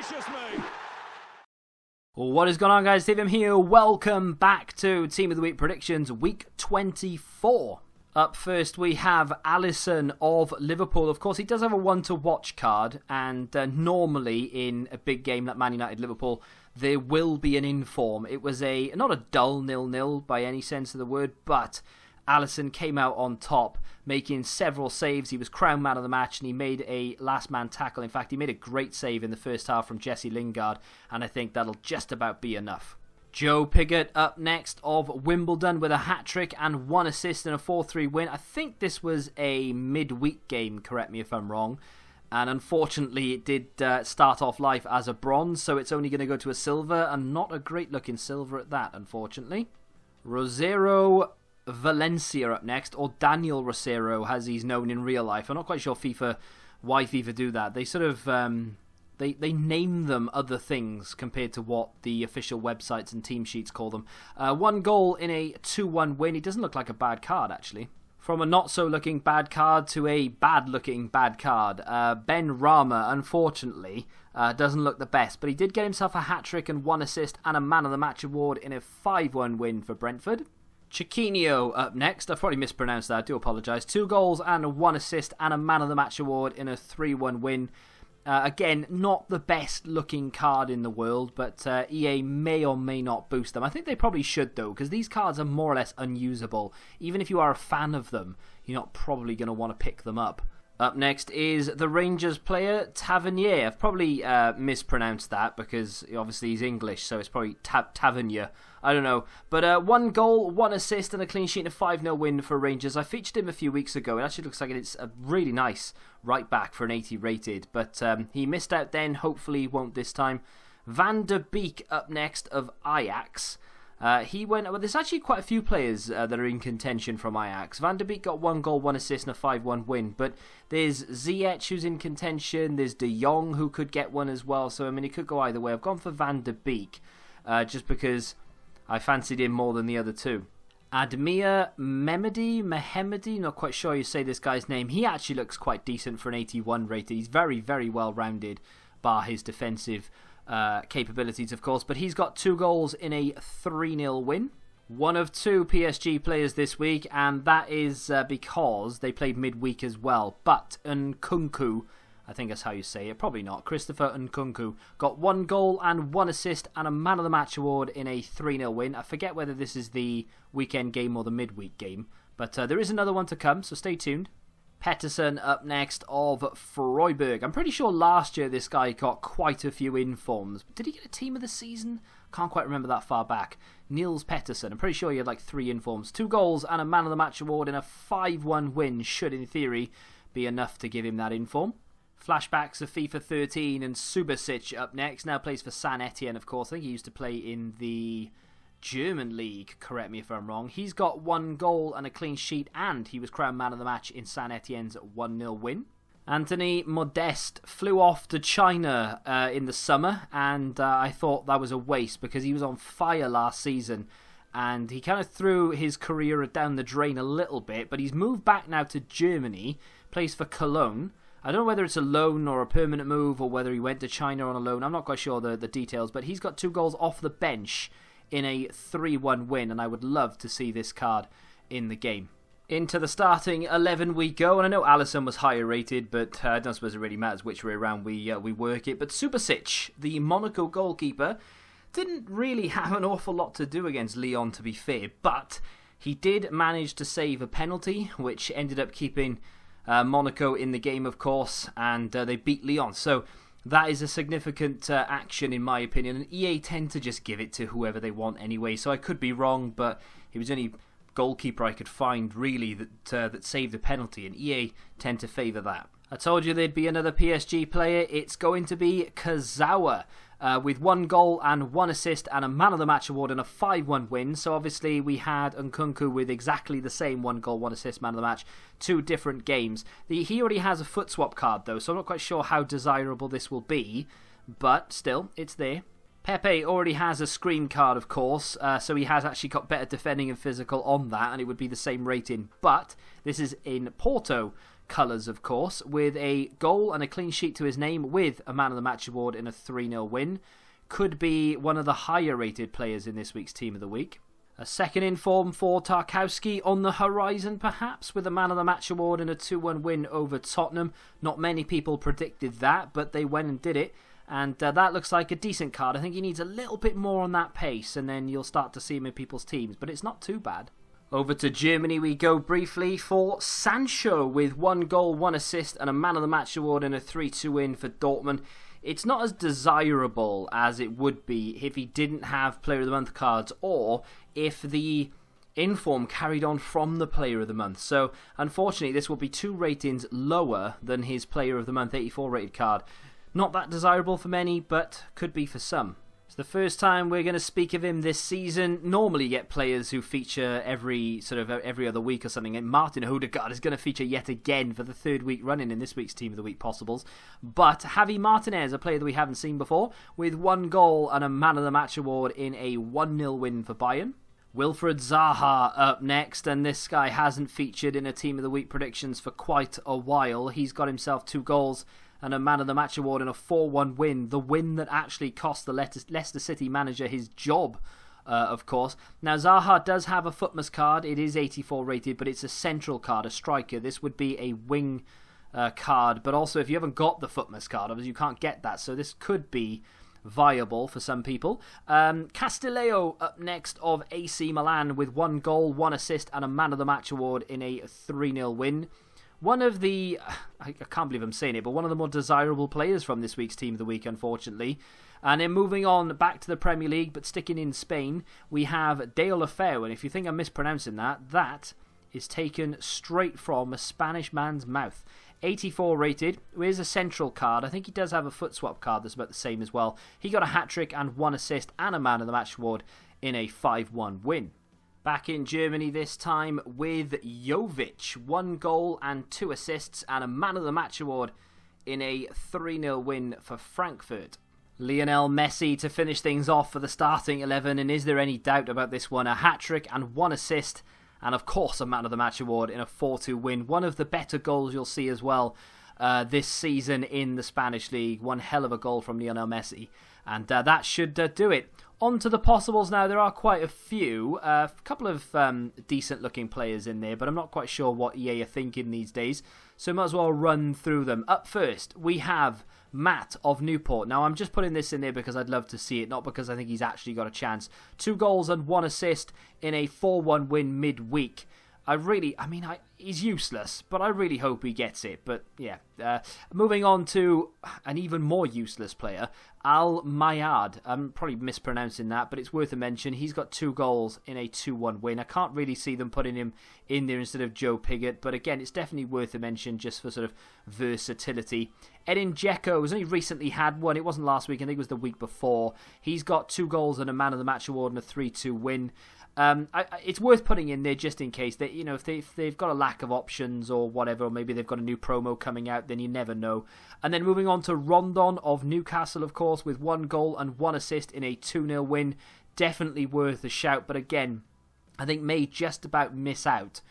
gracious me! What is going on, guys? Steve here. Welcome back to Team of the Week predictions, week 24. Up first, we have Alisson of Liverpool. Of course, he does have a one-to-watch card, and normally in a big game like Man United-Liverpool, there will be an inform. It was not a dull 0-0 by any sense of the word, but Alisson came out on top, making several saves. He was crowned man of the match, and he made a last-man tackle. In fact, he made a great save in the first half from Jesse Lingard, and I think that'll just about be enough. Joe Pigott up next of Wimbledon with a hat-trick and 1 assist in a 4-3 win. I think this was a midweek game, correct me if I'm wrong. And unfortunately, it did start off life as a bronze, so it's only going to go to a silver, and not a great-looking silver at that, unfortunately. Rosero Valencia up next, or Daniel Rosero, as he's known in real life. I'm not quite sure why FIFA do that. They sort of they name them other things compared to what the official websites and team sheets call them. 1 goal in a 2-1 win. He doesn't look like a bad card, actually. From a not-so-looking bad card to a bad-looking bad card. Ben Rama, unfortunately, doesn't look the best, but he did get himself a hat-trick and 1 assist and a Man of the Match award in a 5-1 win for Brentford. Chiquinho up next. I've probably mispronounced that, I do apologise. 2 goals and 1 assist and a Man of the Match award in a 3-1 win. Again, not the best looking card in the world, but EA may or may not boost them. I think they probably should, though, because these cards are more or less unusable. Even if you are a fan of them, you're not probably going to want to pick them up. Up next is the Rangers player, Tavernier. I've probably mispronounced that because obviously he's English, so it's probably Tavernier. I don't know. But 1 goal, 1 assist and a clean sheet and a 5-0 win for Rangers. I featured him a few weeks ago. It actually looks like it's a really nice right back for an 80 rated. But he missed out then. Hopefully he won't this time. Van der Beek up next of Ajax. There's actually quite a few players that are in contention from Ajax. Van der Beek got 1 goal, 1 assist and a 5-1 win. But there's Ziyech who's in contention. There's De Jong who could get one as well. So, I mean, it could go either way. I've gone for Van der Beek just because I fancied him more than the other two. Admir Mehmedi, not quite sure you say this guy's name. He actually looks quite decent for an 81 rated. He's very, very well rounded, bar his defensive capabilities, of course. But he's got 2 goals in a 3-0 win. One of 2 PSG players this week, and that is because they played midweek as well. But Nkunku, I think that's how you say it, probably not. Christopher Nkunku got 1 goal and 1 assist and a Man of the Match award in a 3-0 win. I forget whether this is the weekend game or the midweek game, but there is another one to come, so stay tuned. Pettersson up next of Freiburg. I'm pretty sure last year this guy got quite a few informs. Did he get a team of the season? Can't quite remember that far back. Niels Pettersson. I'm pretty sure he had like 3 informs. 2 goals and a Man of the Match award in a 5-1 win should, in theory, be enough to give him that inform. Flashbacks of FIFA 13 and Subasic up next. Now plays for San Etienne, of course. I think he used to play in the German league, correct me if I'm wrong. He's got 1 goal and a clean sheet, and he was crowned man of the match in San Etienne's 1-0 win. Anthony Modeste flew off to China in the summer, and I thought that was a waste because he was on fire last season, and he kind of threw his career down the drain a little bit, but he's moved back now to Germany, plays for Cologne. I don't know whether it's a loan or a permanent move or whether he went to China on a loan. I'm not quite sure the details, but he's got 2 goals off the bench in a 3-1 win, and I would love to see this card in the game. Into the starting 11 we go, and I know Alisson was higher rated, but I don't suppose it really matters which way around we work it. But Subasic, the Monaco goalkeeper, didn't really have an awful lot to do against Lyon, to be fair, but he did manage to save a penalty, which ended up keeping Monaco in the game, of course, and they beat Lyon. So that is a significant action, in my opinion, and EA tend to just give it to whoever they want anyway, so I could be wrong, but he was the only goalkeeper I could find, really, that saved a penalty, and EA tend to favour that. I told you there'd be another PSG player. It's going to be Kazawa, with 1 goal and 1 assist and a Man of the Match award and a 5-1 win. So obviously we had Nkunku with exactly the same 1 goal, 1 assist, Man of the Match, 2 different games. He already has a foot swap card though, so I'm not quite sure how desirable this will be, but still, it's there. Pepe already has a screen card, of course, so he has actually got better defending and physical on that, and it would be the same rating. But this is in Porto colours, of course, with a goal and a clean sheet to his name with a Man of the Match award in a 3-0 win. Could be one of the higher rated players in this week's Team of the Week. A second in form for Tarkowski on the horizon, perhaps, with a Man of the Match award and a 2-1 win over Tottenham. Not many people predicted that, but they went and did it. And that looks like a decent card. I think he needs a little bit more on that pace, and then you'll start to see him in people's teams. But it's not too bad. Over to Germany we go briefly for Sancho with 1 goal, 1 assist, and a Man of the Match award and a 3-2 win for Dortmund. It's not as desirable as it would be if he didn't have Player of the Month cards, or if the inform carried on from the Player of the Month. So, unfortunately, this will be 2 ratings lower than his Player of the Month 84 rated card. Not that desirable for many, but could be for some. It's the first time we're going to speak of him this season. Normally you get players who feature every other week or something, and Martin Odegaard is going to feature yet again for the 3rd week running in this week's Team of the Week possibles. But Javi Martinez, a player that we haven't seen before, with 1 goal and a Man of the Match award in a 1-0 win for Bayern. Wilfried Zaha up next, and this guy hasn't featured in a Team of the Week predictions for quite a while. He's got himself 2 goals and a Man of the Match award and a 4-1 win. The win that actually cost the Leicester City manager his job, of course. Now, Zaha does have a Footmas card. It is 84 rated, but it's a central card, a striker. This would be a wing card. But also, if you haven't got the Footmas card, obviously you can't get that. So this could be viable for some people. Castillejo up next of AC Milan with 1 goal, 1 assist, and a Man of the Match award in a 3-0 win. One of the, I can't believe I'm saying it, but one of the more desirable players from this week's Team of the Week, unfortunately. And then moving on back to the Premier League, but sticking in Spain, we have Deulofeu. And if you think I'm mispronouncing that, that is taken straight from a Spanish man's mouth. 84 rated, is a central card. I think he does have a foot swap card that's about the same as well. He got a hat-trick and 1 assist and a Man of the Match award in a 5-1 win. Back in Germany this time with Jovic, 1 goal and 2 assists and a Man of the Match award in a 3-0 win for Frankfurt. Lionel Messi to finish things off for the starting 11, and is there any doubt about this one? A hat-trick and 1 assist, and of course a Man of the Match award in a 4-2 win. One of the better goals you'll see as well this season in the Spanish League. One hell of a goal from Lionel Messi, and that should do it. On to the possibles now. There are quite a few. A couple of decent looking players in there, but I'm not quite sure what EA are thinking these days, so might as well run through them. Up first, we have Matt of Newport. Now, I'm just putting this in there because I'd love to see it, not because I think he's actually got a chance. 2 goals and 1 assist in a 4-1 win midweek. He's useless, but I really hope he gets it. But yeah, moving on to an even more useless player, Al Mayad. I'm probably mispronouncing that, but it's worth a mention. He's got 2 goals in a 2-1 win. I can't really see them putting him in there instead of Joe Pigott, but again, it's definitely worth a mention just for sort of versatility. Edin Dzeko has only recently had one. It wasn't last week, I think it was the week before. He's got 2 goals and a Man of the Match award and a 3-2 win. It's worth putting in there just in case that, if they've got a lack of options or whatever, or maybe they've got a new promo coming out, then you never know. And then moving on to Rondon of Newcastle, of course, with 1 goal and 1 assist in a 2-0 win. Definitely worth a shout, but again, I think may just about miss out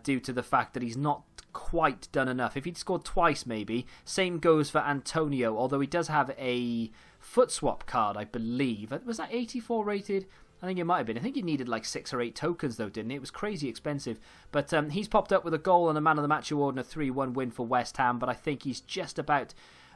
due to the fact that he's not quite done enough. If he'd scored twice, maybe. Same goes for Antonio, although he does have a foot swap card, I believe. Was that 84 rated? I think it might have been. I think he needed like 6 or 8 tokens though, didn't he? It was crazy expensive. But he's popped up with a goal and a Man of the Match award and a 3-1 win for West Ham, but I think he's just about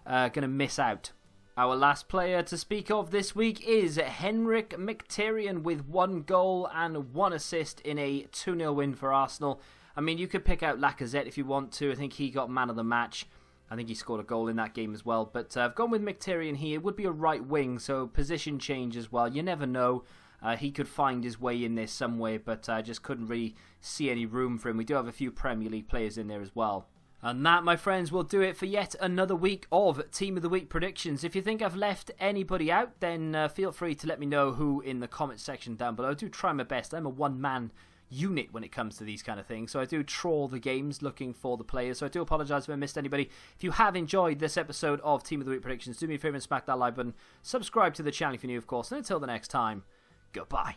going to miss out. Our last player to speak of this week is Henrik Mkhitaryan with 1 goal and 1 assist in a 2-0 win for Arsenal. I mean, you could pick out Lacazette if you want to. I think he got Man of the Match. I think he scored a goal in that game as well. But I've gone with Mkhitaryan here. It would be a right wing, so position change as well. You never know. He could find his way in there somewhere, but I just couldn't really see any room for him. We do have a few Premier League players in there as well. And that, my friends, will do it for yet another week of Team of the Week predictions. If you think I've left anybody out, then feel free to let me know who in the comment section down below. I do try my best. I'm a one-man unit when it comes to these kind of things, so I do trawl the games looking for the players, so I do apologise if I missed anybody. If you have enjoyed this episode of Team of the Week predictions, do me a favour and smack that like button. Subscribe to the channel if you're new, of course, and until the next time, goodbye.